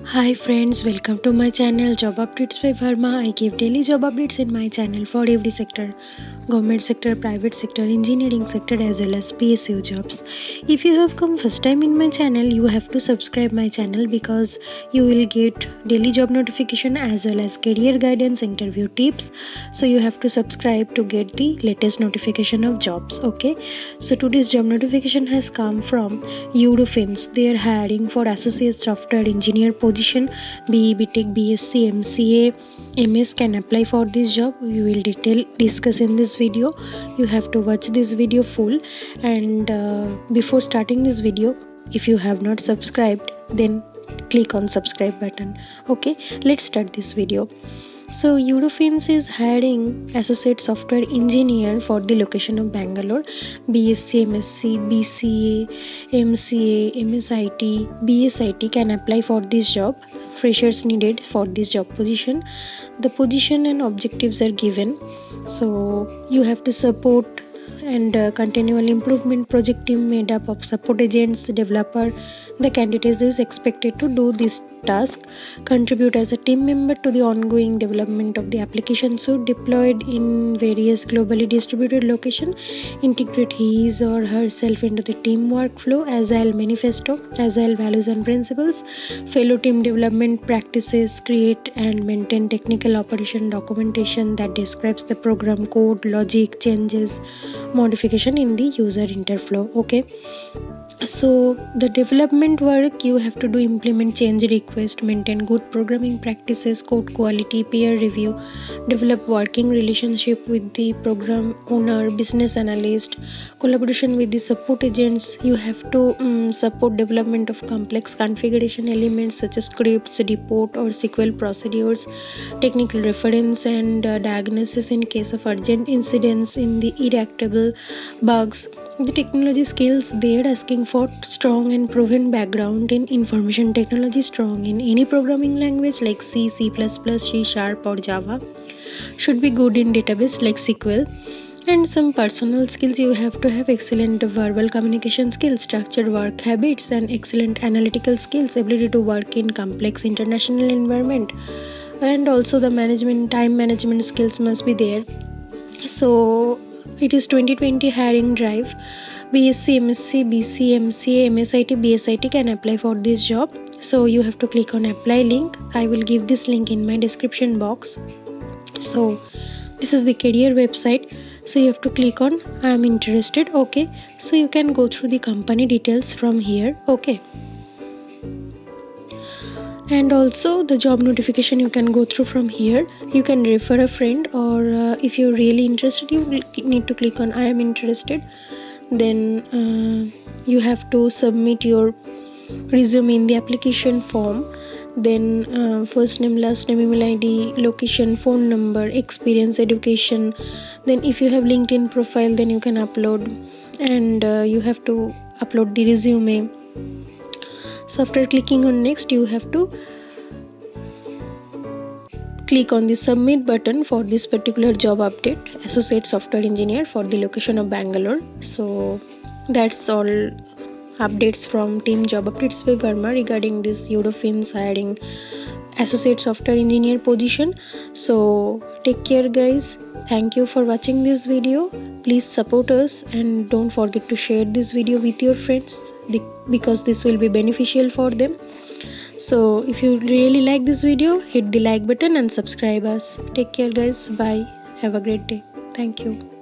Hi friends, welcome to my channel Job Updates by Verma. I give daily job updates in my channel for every sector, government sector, private sector, engineering sector as well as PSU jobs. If you have come first time in my channel, you have to subscribe my channel because you will get daily job notification as well as career guidance, interview tips. So you have to subscribe to get the latest notification of jobs. Okay, so today's job notification has come from Eurofins. They are hiring for associate software engineer position. BE, BTech, BSc, MCA, MS can apply for this job. We will discuss in this video. You have to watch this video full. And before starting this video, if you have not subscribed, then click on subscribe button. Okay, let's start this video. So Eurofins is hiring associate software engineer for the location of Bangalore. BSc, MSc, BCA, MCA, MSIT, BSIT can apply for this job. Freshers needed for this job position. The position and objectives are given. So you have to support and continual improvement project team made up of support agents, developer. The candidate is expected to do this task, contribute as a team member to the ongoing development of the application suite deployed in various globally distributed locations, integrate his or herself into the team workflow, agile manifesto, agile values and principles, fellow team development practices, create and maintain technical operation documentation that describes the program code, logic, changes, modification in the user interflow. Okay, so the development work you have to do: implement change request, maintain good programming practices, code quality, peer review, develop working relationship with the program owner, business analyst, collaboration with the support agents. You have to support development of complex configuration elements such as scripts, report or SQL procedures, technical reference and diagnosis in case of urgent incidents in the irreactable bugs. The technology skills they are asking for: strong and proven background in information technology, strong in any programming language like C, C++, C Sharp or Java, should be good in database like SQL. And some personal skills: you have to have excellent verbal communication skills, structured work habits and excellent analytical skills, ability to work in complex international environment, and also the time management skills must be there. So it is 2020 hiring drive. BSc, MSc, BC, MCA, MSIT, BSIT can apply for this job. So you have to click on apply link. I will give this link in my description box. So this is the career website. So you have to click on I am interested. Okay, so you can go through the company details from here. Okay, and also the job notification you can go through from here. You can refer a friend, or if you're really interested, you need to click on I am interested. Then you have to submit your resume in the application form. Then first name, last name, email ID, location, phone number, experience, education. Then if you have LinkedIn profile, then you can upload, and you have to upload the resume. So after clicking on next, you have to click on the submit button for this particular job update, associate software engineer for the location of Bangalore. So that's all updates from team Job Updates by Verma regarding this Eurofins hiring associate software engineer position. So take care guys. Thank you for watching this video. Please support us and don't forget to share this video with your friends because this will be beneficial for them. So if you really like this video, hit the like button and subscribe us. Take care guys. Bye. Have a great day. Thank you.